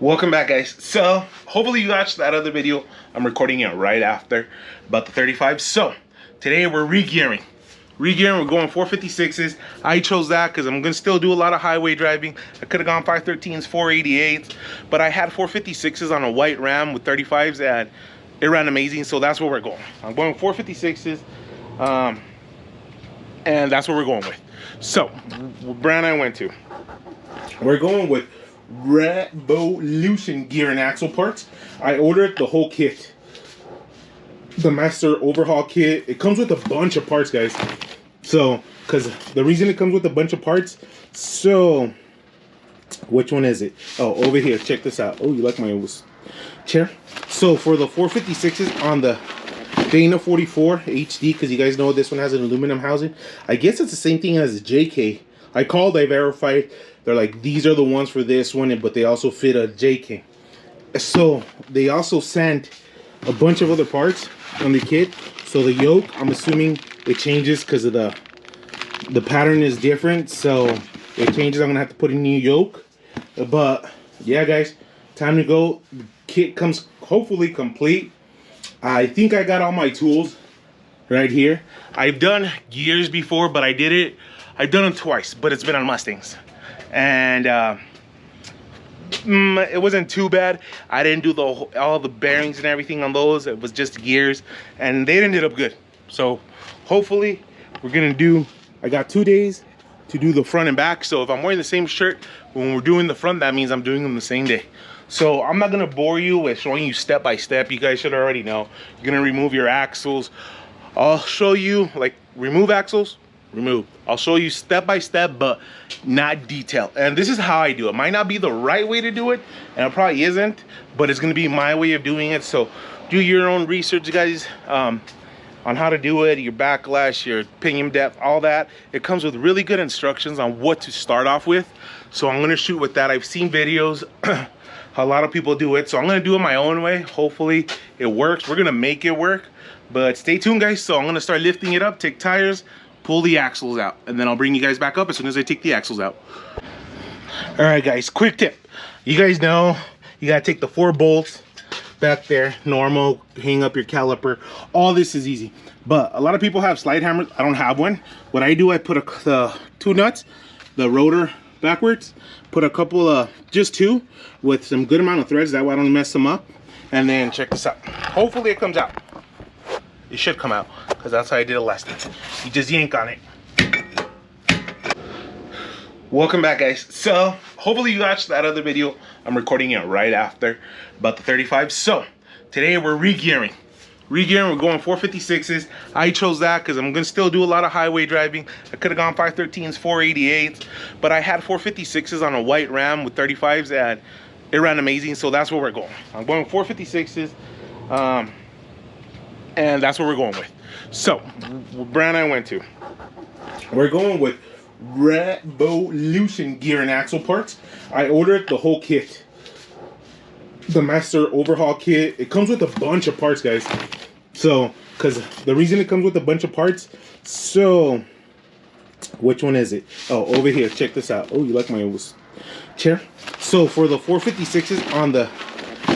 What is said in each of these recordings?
Welcome back, guys. So hopefully you watched that other video. I'm recording it right after about the 35. So today we're re-gearing. We're going 456s. I chose that because I'm gonna still do a lot of highway driving. I could have gone 513s, 488s, but I had 456s on a white Ram with 35s and it ran amazing. So that's where we're going. I'm going 456s, and that's what we're going with. So brand I went to, we're going with Revolution gear and axle parts. I ordered the whole kit, the master overhaul kit. It comes with a bunch of parts, guys. So because the reason it comes with a bunch of parts, so which one is it? Oh, over here, check this out. Oh, you like my chair? So for the 456s on the Dana 44 HD, because you guys know this one has an aluminum housing, I guess it's the same thing as a JK. I called, I verified. They're like, these are the ones for this one, but they also fit a JK. So they also sent a bunch of other parts on the kit. So the yoke, I'm assuming it changes because of the pattern is different. So it changes. I'm gonna have to put a new yoke. But yeah, guys, time to go. The kit comes hopefully complete. I think I got all my tools right here. I've done gears before, but I've done them twice, but it's been on Mustangs. And it wasn't too bad. I didn't do all the bearings and everything on those. It was just gears, and they ended up good. So hopefully we're gonna do, I got 2 days to do the front and back. So if I'm wearing the same shirt when we're doing the front, that means I'm doing them the same day. So I'm not gonna bore you with showing you step by step. You guys should already know. You're gonna remove your axles. I'll show you, like, remove axles, remove. I'll show you step by step, but not detail. And this is how I do it. Might not be the right way to do it, and it probably isn't, but it's gonna be my way of doing it. So do your own research, guys, on how to do it, your backlash, your pinion depth, all that. It comes with really good instructions on what to start off with. So I'm gonna shoot with that. I've seen videos, a lot of people do it. So I'm gonna do it my own way. Hopefully it works. We're gonna make it work, but stay tuned, guys. So I'm gonna start lifting it up, take tires, pull the axles out, and then I'll bring you guys back up as soon as I take the axles out. All right, guys, quick tip. You guys know you gotta take the 4 bolts back there, normal, hang up your caliper. All this is easy, but a lot of people have slide hammers. I don't have one. What I do, I put the 2 nuts, the rotor backwards, put a couple of, just 2 with some good amount of threads, that way I don't mess them up. And then check this out. Hopefully it comes out. It should come out, because that's how I did it last time. You just yank on it. Welcome back, guys. So hopefully you watched that other video. I'm recording it right after about the 35. So today we're re-gearing. We're going 456s. I chose that because I'm gonna still do a lot of highway driving. I could have gone 513s, 488s, but I had 456s on a white Ram with 35s and it ran amazing. So that's where we're going. I'm going 456s, and that's what we're going with. So brand I went to, we're going with Revolution gear and axle parts. I ordered the whole kit, the master overhaul kit. It comes with a bunch of parts, guys. So because the reason it comes with a bunch of parts, so which one is it? Oh, over here, check this out. Oh, you like my chair? So for the 456s on the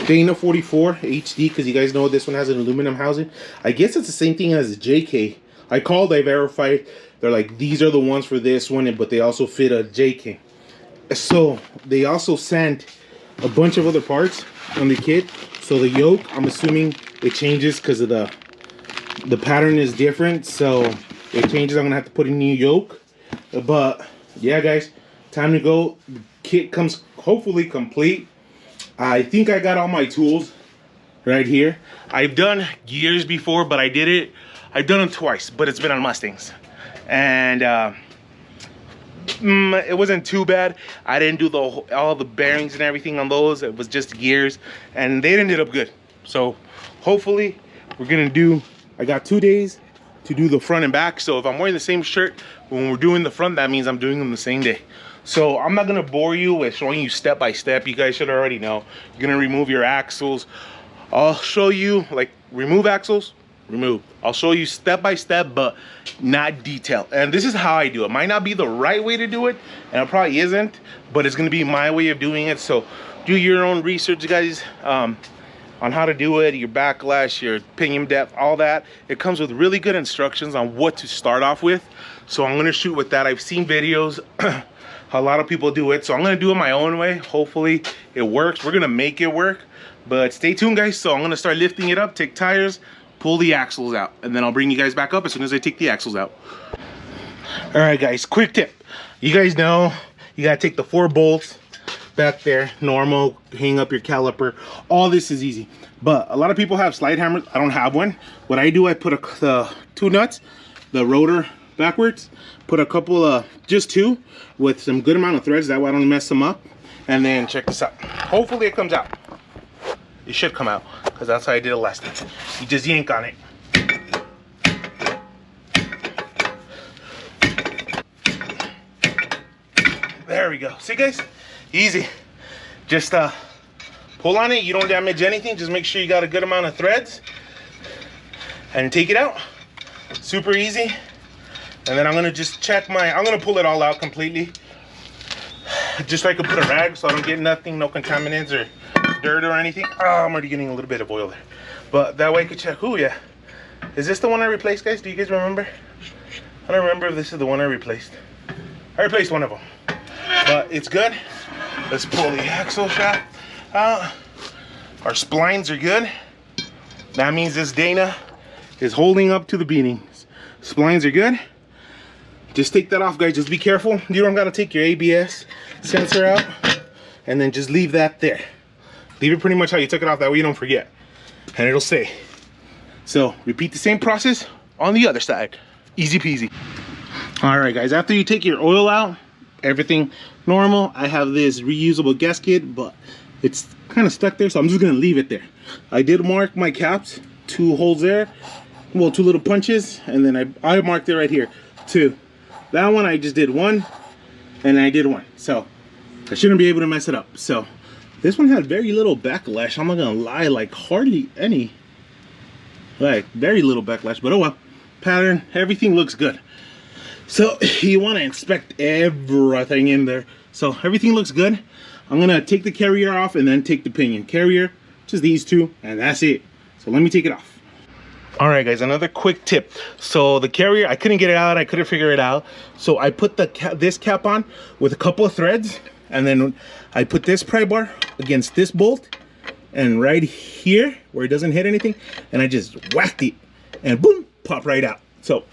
Dana 44 HD, because you guys know this one has an aluminum housing, I guess it's the same thing as a JK. I called, I verified. They're like, these are the ones for this one, but they also fit a JK. So they also sent a bunch of other parts on the kit. So the yoke, I'm assuming it changes because of the pattern is different. So it changes. I'm gonna have to put a new yoke. But yeah, guys, time to go. The kit comes hopefully complete. I think I got all my tools right here. I've done gears before, but I've done them twice, but it's been on Mustangs. And it wasn't too bad. I didn't do all the bearings and everything on those. It was just gears, and they ended up good. So hopefully we're gonna do, I got 2 days to do the front and back. So if I'm wearing the same shirt when we're doing the front, that means I'm doing them the same day. So I'm not gonna bore you with showing you step by step. You guys should already know. You're gonna remove your axles. I'll show you, like, remove axles, remove. I'll show you step by step, but not detail. And this is how I do it. Might not be the right way to do it, and it probably isn't, but it's gonna be my way of doing it. So do your own research, guys, on how to do it, your backlash, your pinion depth, all that. It comes with really good instructions on what to start off with. So I'm gonna shoot with that. I've seen videos, a lot of people do it. So I'm gonna do it my own way. Hopefully it works. We're gonna make it work, but stay tuned, guys. So I'm gonna start lifting it up, take tires, pull the axles out, and then I'll bring you guys back up as soon as I take the axles out. All right, guys, quick tip. You guys know you gotta take the 4 bolts back there, normal, hang up your caliper. All this is easy, but a lot of people have slide hammers. I don't have one. What I do, I put the 2 nuts, the rotor backwards, put a couple of, just 2 with some good amount of threads, that way I don't mess them up. And then check this out. Hopefully it comes out. It should come out, because that's how I did it last time. You just yank on it. There we go. See, guys? Easy. Just pull on it. You don't damage anything. Just make sure you got a good amount of threads. And take it out. Super easy. And then I'm going to just check I'm going to pull it all out completely. Just so I can put a rag so I don't get nothing, no contaminants or dirt or anything. Oh, I'm already getting a little bit of oil there. But that way I could check. Oh, yeah. Is this the one I replaced, guys? Do you guys remember? I don't remember if this is the one I replaced. I replaced one of them. But it's good. Let's pull the axle shaft out. Our splines are good. That means this Dana is holding up to the beatings. Splines are good. Just take that off, guys. Just be careful. You don't gotta take your ABS sensor out, and then just leave that there. Leave it pretty much how you took it off. That way you don't forget, and it'll stay. So repeat the same process on the other side. Easy peasy. All right, guys. After you take your oil out, everything normal. I have this reusable gasket, but it's kind of stuck there, so I'm just gonna leave it there. I did mark my caps, 2 holes there, well, 2 little punches, and then I marked it right here, 2. That one I just did 1, and I did 1, so I shouldn't be able to mess it up. So this one had very little backlash. I'm not gonna lie, like hardly any, like very little backlash, but oh well. Pattern, everything looks good. So you want to inspect everything in there. So everything looks good. I'm gonna take the carrier off and then take the pinion. Carrier, just these 2, and that's it. So let me take it off. All right, guys, another quick tip. So the carrier, I couldn't get it out. I couldn't figure it out. So I put this cap on with a couple of threads, and then I put this pry bar against this bolt, and right here where it doesn't hit anything, and I just whacked it, and boom, pop right out. So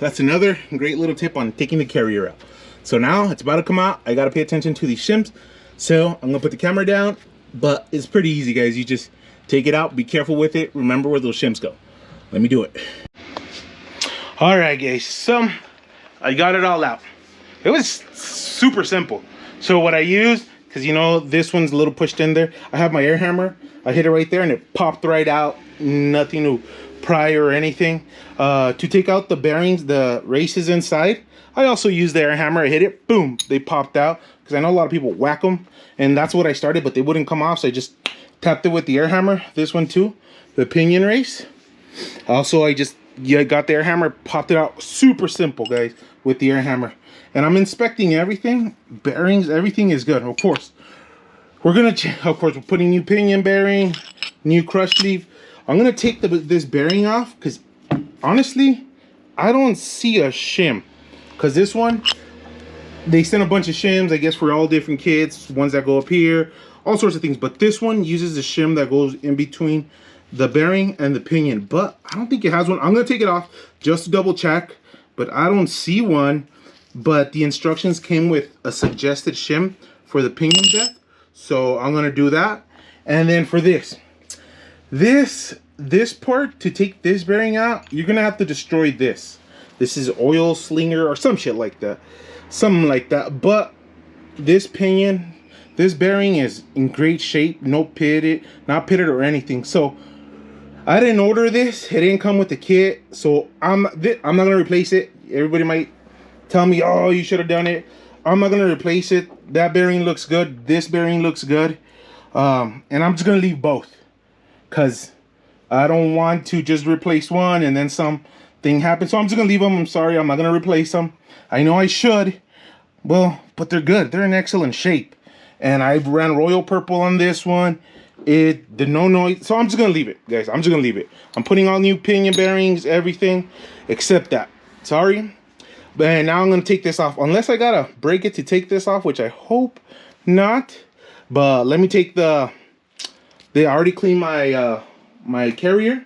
that's another great little tip on taking the carrier out. So now it's about to come out. I got to pay attention to these shims. So I'm going to put the camera down, but it's pretty easy, guys. You just take it out, be careful with it. Remember where those shims go. Let me do it. All right, guys. So I got it all out. It was super simple. So what I used, because you know this one's a little pushed in there, I have my air hammer. I hit it right there and it popped right out. Nothing to pry or anything. To take out the bearings, the races inside, I also used the air hammer. I hit it, boom, they popped out. Because I know a lot of people whack them, and that's what I started, but they wouldn't come off, so I just tapped it with the air hammer. This one too, the pinion race. Also, I just got the air hammer, popped it out. Super simple, guys, with the air hammer. And I'm inspecting everything, bearings, everything is good. Of course, we're putting new pinion bearing, new crush sleeve. I'm gonna take this bearing off because honestly, I don't see a shim. Because this one, they sent a bunch of shims, I guess, for all different kits, ones that go up here, all sorts of things. But this one uses a shim that goes in between the bearing and the pinion. But I don't think it has one. I'm gonna take it off just to double check, but I don't see one. But the instructions came with a suggested shim for the pinion depth, so I'm gonna do that. And then for this part, to take this bearing out, you're gonna have to destroy this. This is oil slinger or some shit like that, something like that. But this pinion, this bearing is in great shape, not pitted or anything. So I didn't order this, it didn't come with the kit, so I'm not gonna replace it. Everybody might tell me, oh, you should have done it. I'm not gonna replace it. That bearing looks good, this bearing looks good, and I'm just gonna leave both because I don't want to just replace one and then something happens. So I'm just gonna leave them. I'm sorry, I'm not gonna replace them. I know I should, well, but they're good, they're in excellent shape. and I ran royal purple on this one. It did no noise, so I'm just gonna leave it, guys. I'm just gonna leave it. I'm putting all new pinion bearings, everything except that. Sorry. But now I'm gonna take this off, unless I gotta break it to take this off, which I hope not. But let me take they already cleaned my my carrier.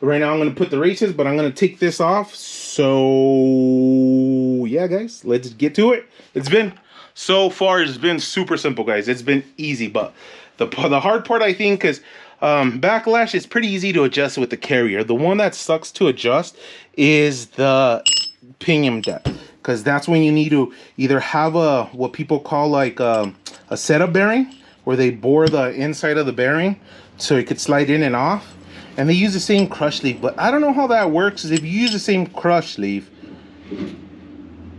Right now I'm gonna put the races, but I'm gonna take this off. So yeah, guys, let's get to it. It's been super simple, guys. It's been easy, but the hard part, I think, is backlash is pretty easy to adjust with the carrier. The one that sucks to adjust is the pinion depth, because that's when you need to either have a what people call like a setup bearing, where they bore the inside of the bearing so it could slide in and off, and they use the same crush sleeve. But I don't know how that works. Is if you use the same crush sleeve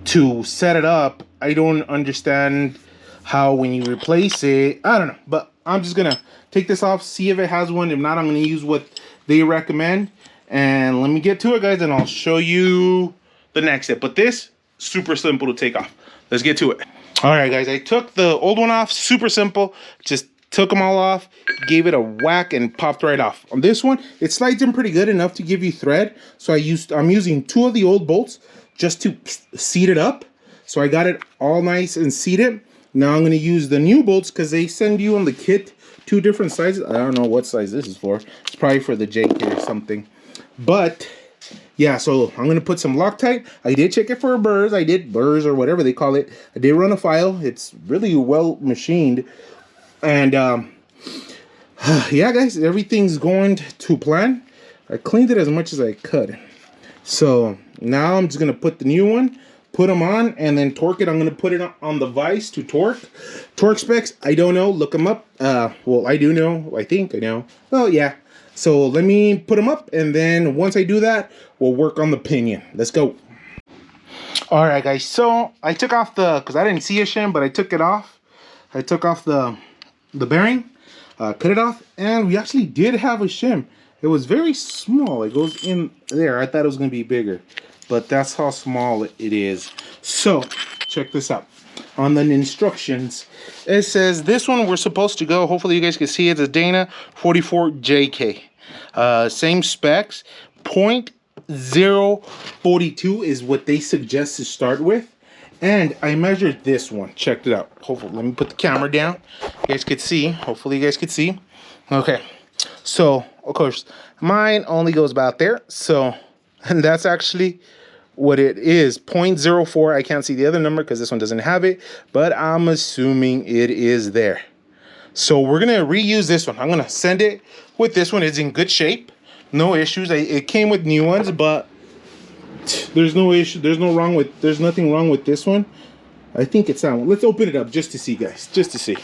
to set it up, I don't understand how when you replace it, I don't know. But I'm just gonna take this off, see if it has one. If not, I'm gonna use what they recommend. And let me get to it, guys, and I'll show you the next step. But this, super simple to take off. Let's get to it. All right, guys, I took the old one off. Super simple. Just took them all off, gave it a whack, and popped right off. On this one, it slides in pretty good, enough to give you thread. So I'm using 2 of the old bolts just to seat it up. So I got it all nice and seated. Now I'm going to use the new bolts, because they send you on the kit 2 different sizes. I don't know what size this is for. It's probably for the JK or something. But yeah, so I'm going to put some Loctite. I did check it for burrs. I did burrs, or whatever they call it. I did run a file. It's really well machined. And yeah, guys, everything's going to plan. I cleaned it as much as I could. So now I'm just going to put the new one, put them on, and then torque it. I'm going to put it on the vise to torque. Torque specs, I don't know. Look them up. Well, I do know. I think I know. Well, yeah. So let me put them up, and then once I do that, we'll work on the pinion. Let's go. All right, guys. So I took off because I didn't see a shim, but I took it off. I took off the bearing, cut it off, and we actually did have a shim. It was very small. It goes in there. I thought it was going to be bigger, but that's how small it is. So check this out. On the instructions, it says this one we're supposed to go, hopefully you guys can see it, the Dana 44JK. Same specs. 0.042 is what they suggest to start with. And I measured this one. Checked it out. Hopefully, let me put the camera down. You guys could see. Hopefully you guys could see. Okay. So, of course, mine only goes about there. So, and that's actually what it is, 0.04. I can't see the other number because this one doesn't have it, but I'm assuming it is there. So we're gonna reuse this one. I'm gonna send it with this one. It's in good shape, no issues. It came with new ones, but there's no issue. There's nothing wrong with this one. I think it's that one. Let's open it up just to see, guys, just to see.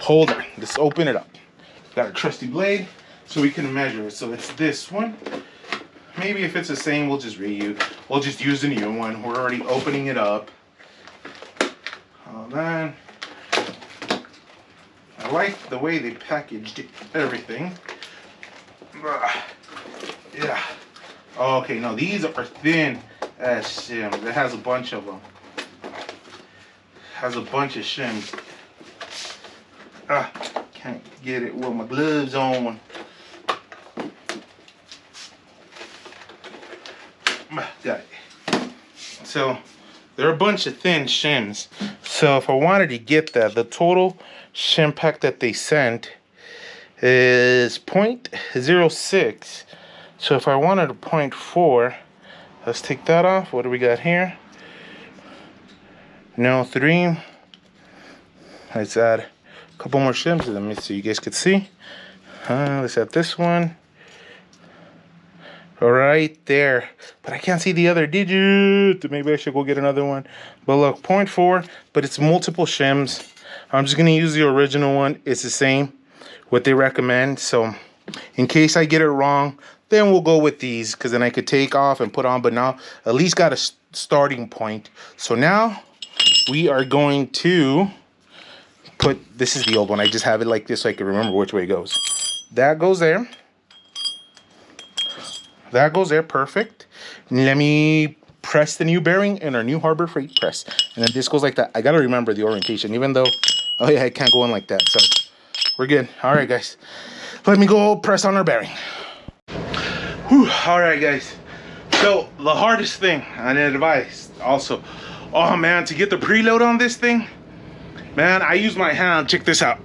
Hold on, let's open it up. Got a trusty blade so we can measure it. So it's this one. Maybe if it's the same, we'll just use the new one. We're already opening it up. Hold on. I like the way they packaged everything. Yeah. Okay, no, these are thin as shims. It has a bunch of them. Has a bunch of shims. Can't get it with my gloves on. Got it. So they're a bunch of thin shims. So if I wanted to get that, the total shim pack that they sent is 0.06. So if I wanted a 0.4, let's take that off. What do we got here? No, 3. Let's add a couple more shims to them so you guys could see. Let's add this one. Right there, but I can't see the other digit. Maybe I should go get another one. But look, 0.4, but it's multiple shims. I'm just gonna use the original one. It's the same, what they recommend. So in case I get it wrong, then we'll go with these, because then I could take off and put on, but now at least got a starting point. So now we are going to put, this is the old one. I just have it like this so I can remember which way it goes. That goes there. That goes there, perfect. Let me press the new bearing in our new Harbor Freight press. And then this goes like that. I gotta remember the orientation, even though Oh yeah, it can't go in like that, so we're good. All right, guys. Let me go press on our bearing. Whew. All right, guys. So the hardest thing, and advice also, oh man, to get the preload on this thing, man, I use my hand. Check this out.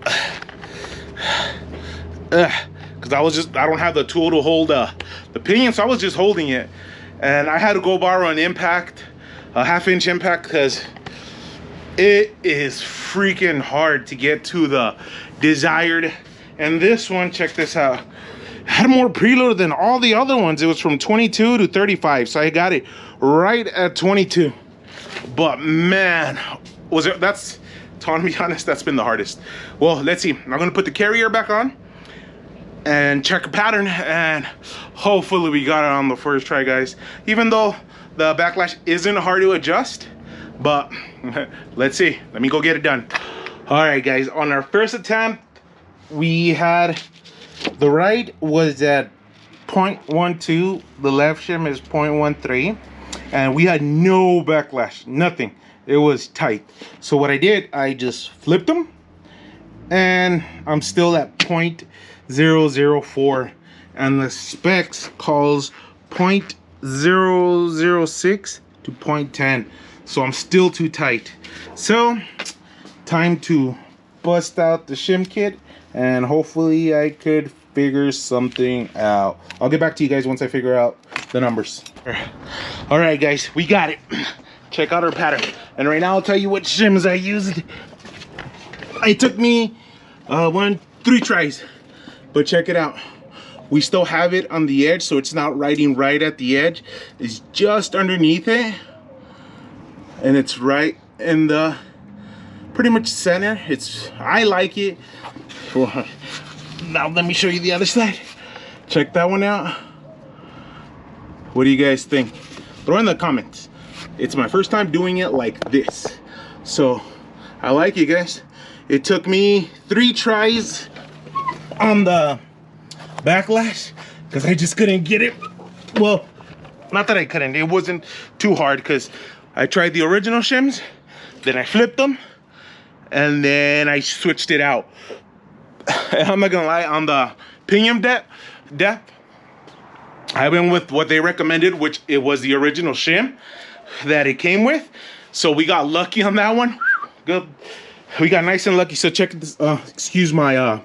Because I don't have the tool to hold the pinion, so I was just holding it, and I had to go borrow an impact, a 1/2-inch impact, because it is freaking hard to get to the desired. And this one, check this out, had more preload than all the other ones. It was from 22 to 35, so I got it right at 22. But man, that's, to be honest, that's been the hardest. Well, let's see. I'm gonna put the carrier back on and check a pattern, and hopefully we got it on the first try, guys. Even though the backlash isn't hard to adjust, but let's see. Let me go get it done. All right, guys, on our first attempt, we had, the right was at 0.12, the left shim is 0.13, and we had no backlash, nothing. It was tight. So what I did, I just flipped them, and I'm still at 0.004, and the specs calls 0.006 to 0.10, so I'm still too tight. So time to bust out the shim kit, and hopefully I could figure something out. I'll get back to you guys once I figure out the numbers. All right, guys, we got it. Check out our pattern, and right now I'll tell you what shims I used. It took me 3 tries, but check it out. We still have it on the edge, so it's not riding right at the edge. It's just underneath it, and it's right in the pretty much center. I like it. Now let me show you the other side. Check that one out. What do you guys think? Throw in the comments. It's my first time doing it like this, so I like it, guys. It took me 3 tries on the backlash because I just couldn't get it. Well, not that I couldn't, it wasn't too hard, because I tried the original shims, then I flipped them, and then I switched it out. I'm not gonna lie, on the pinion depth, I went with what they recommended, which it was the original shim that it came with. So we got lucky on that one. Good, we got nice and lucky. So check this. Excuse my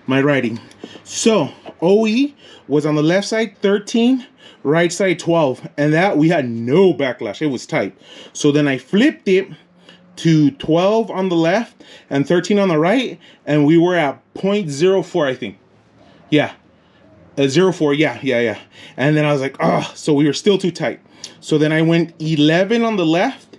my writing. So OE was on the left side 13, right side 12, and that we had no backlash. It was tight. So then I flipped it to 12 on the left and 13 on the right, and we were at 0.04, I think. Yeah, 0.04. Yeah. And then I was like, oh, so we were still too tight. So then I went 11 on the left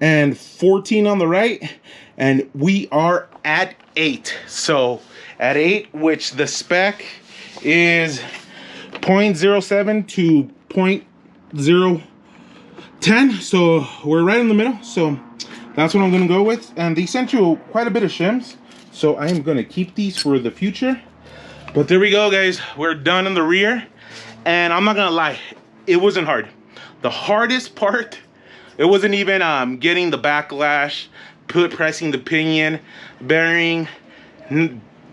and 14 on the right, and we are at 8. So at 8, which the spec is 0.07 to 0.010. So we're right in the middle. So that's what I'm gonna go with. And they sent you quite a bit of shims, so I am gonna keep these for the future. But there we go, guys. We're done in the rear, and I'm not gonna lie, it wasn't hard. The hardest part, it wasn't even getting the backlash, pressing the pinion, bearing,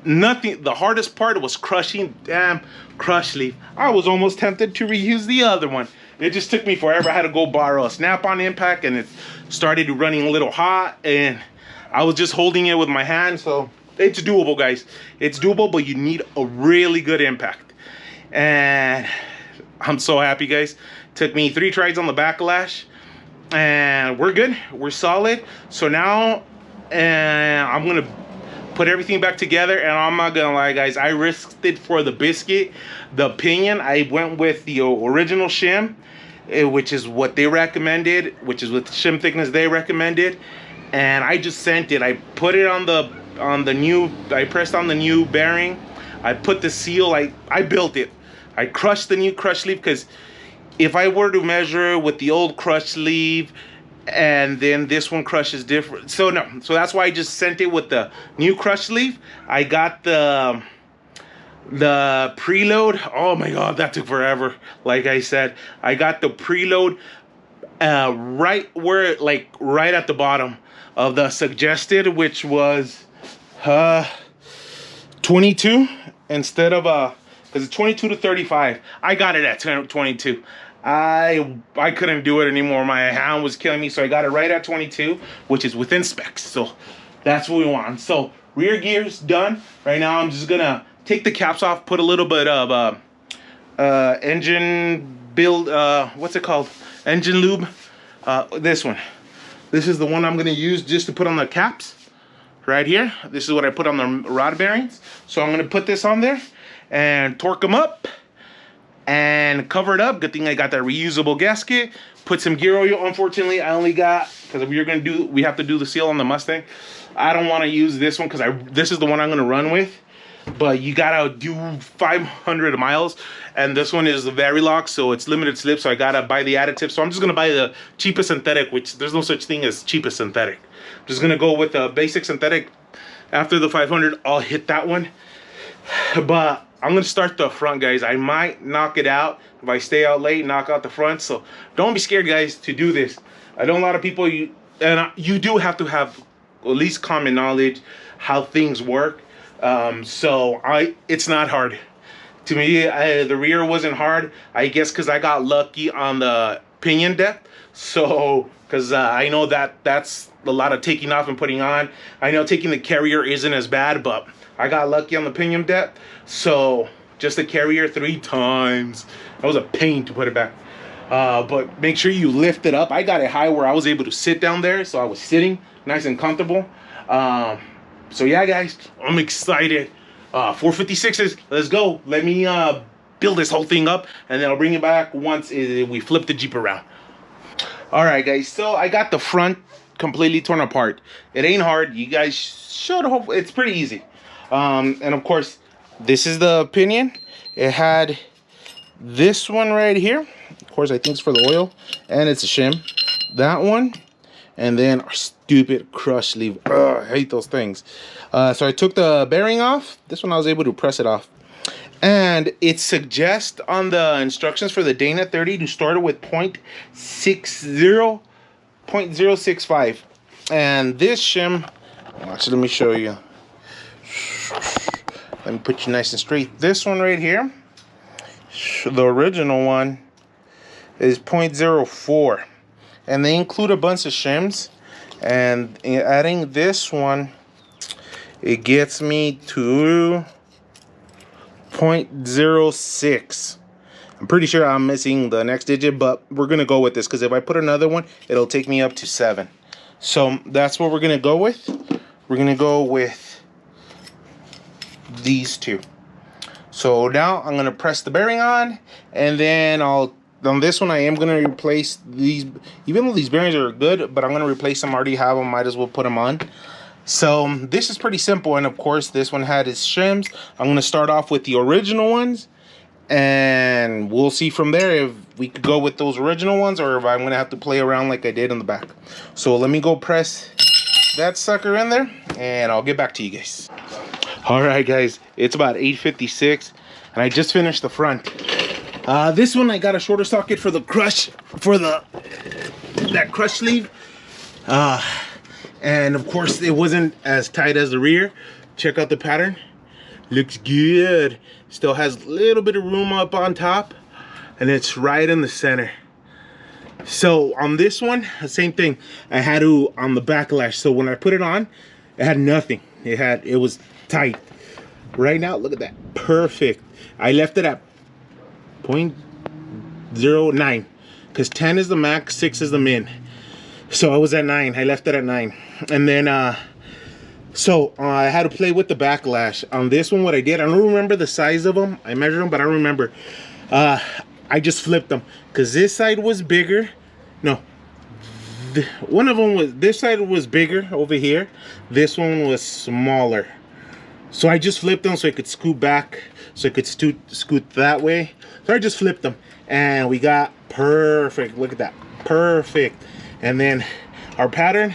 nothing. The hardest part was crushing damn crush leaf. I was almost tempted to reuse the other one. It just took me forever. I had to go borrow a snap-on impact, and it started running a little hot, and I was just holding it with my hand. So it's doable, guys. It's doable, but you need a really good impact. And I'm so happy, guys. Took me 3 tries on the backlash, and we're good. We're solid. So now I'm gonna put everything back together, and I'm not gonna lie, guys, I risked it for the biscuit. The pinion, I went with the original shim, which is what they recommended, which is with the shim thickness they recommended, and I just sent it. I put it on the new, I pressed on the new bearing, I put the seal, I built it. I crushed the new crush sleeve, because if I were to measure with the old crush sleeve and then this one crushes different, so no, so that's why I just sent it with the new crush sleeve. I got the preload. Oh my god, that took forever. Like I said, I got the preload right where, like right at the bottom of the suggested, which was 22 instead of because it's 22 to 35. I got it at 22. I couldn't do it anymore. My hand was killing me, so I got it right at 22, which is within specs. So that's what we want. So rear gear's done. Right now I'm just gonna take the caps off, put a little bit of engine build, what's it called? Engine lube. This one. This is the one I'm gonna use just to put on the caps. Right here. This is what I put on the rod bearings. So I'm gonna put this on there and torque them up and cover it up. Good thing I got that reusable gasket. Put some gear oil. Unfortunately, I only got, because we have to do the seal on the Mustang. I don't want to use this one because this is the one I'm gonna run with. But you gotta do 500 miles, and this one is the Verilux, so it's limited slip, so I gotta buy the additive. So I'm just gonna buy the cheapest synthetic, which there's no such thing as cheapest synthetic. I'm just gonna go with the basic synthetic. After the 500, I'll hit that one. But I'm gonna start the front, guys. I might knock it out if I stay out late, knock out the front. So don't be scared, guys, to do this. I know a lot of people, you do have to have at least common knowledge how things work. So it's not hard to me. The rear wasn't hard, I guess, because I got lucky on the pinion depth. So because I know that's a lot of taking off and putting on. I know taking the carrier isn't as bad, but I got lucky on the pinion depth. So just the carrier 3 times. That was a pain to put it back. But make sure you lift it up. I got it high where I was able to sit down there, so I was sitting nice and comfortable. So yeah, guys, I'm excited. 456s, let's go. Let me build this whole thing up, and then I'll bring it back once we flip the Jeep around. All right, guys, so I got the front completely torn apart. It ain't hard. You guys should hope it's pretty easy. And of course, this is the pinion. It had this one right here. Of course, I think it's for the oil, and it's a shim. That one. And then our stupid crush sleeve. Ugh, I hate those things. So I took the bearing off. This one I was able to press it off. And it suggests on the instructions for the Dana 30 to start it with 0.65. And this shim, actually, let me show you. Let me put you nice and straight. This one right here, the original one, is 0.04. And they include a bunch of shims, and adding this one, it gets me to 0.06. I'm pretty sure I'm missing the next digit, but we're gonna go with this because if I put another one, it'll take me up to 7. So that's what we're gonna go with. We're gonna go with these two. So now I'm gonna press the bearing on, and then on this one I am gonna replace these. Even though these bearings are good, but I'm gonna replace them. I already have them, might as well put them on. So this is pretty simple, and of course this one had its shims. I'm gonna start off with the original ones, and we'll see from there if we could go with those original ones or if I'm gonna have to play around like I did in the back. So let me go press that sucker in there, and I'll get back to you guys. All right, guys, it's about 8:56, and I just finished the front. This one I got a shorter socket for the crush, for that crush sleeve. And of course it wasn't as tight as the rear. Check out the pattern. Looks good. Still has a little bit of room up on top, and it's right in the center. So on this one, the same thing. I had to on the backlash. So when I put it on, it had nothing. It was tight. Right now, look at that. Perfect. I left it at 0.09 because 10 is the max, 6 is the min. So I was at 9. I left it at 9. And then so I had to play with the backlash. On this one, what I did, I don't remember the size of them. I measured them, but I don't remember. I just flipped them because this side was bigger. No, one of them was, this side was bigger over here. This one was smaller. So I just flipped them so I could scoot back, so I could scoot that way. So I just flipped them, and we got perfect. Look at that, perfect. And then our pattern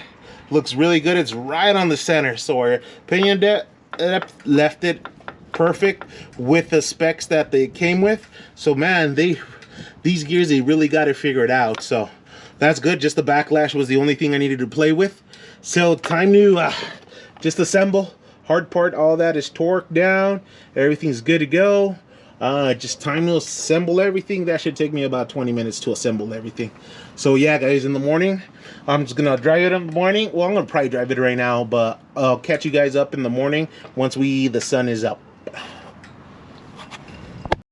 looks really good. It's right on the center. So our pinion depth left it perfect with the specs that they came with. So man, these gears, they really got it figured out. So that's good. Just the backlash was the only thing I needed to play with. So time to just assemble hard part, all that is torqued down. Everything's good to go. Just time to assemble everything. That should take me about 20 minutes to assemble everything. So yeah, guys, in the morning, I'm just gonna drive it in the morning. Well, I'm gonna probably drive it right now, but I'll catch you guys up in the morning once the sun is up.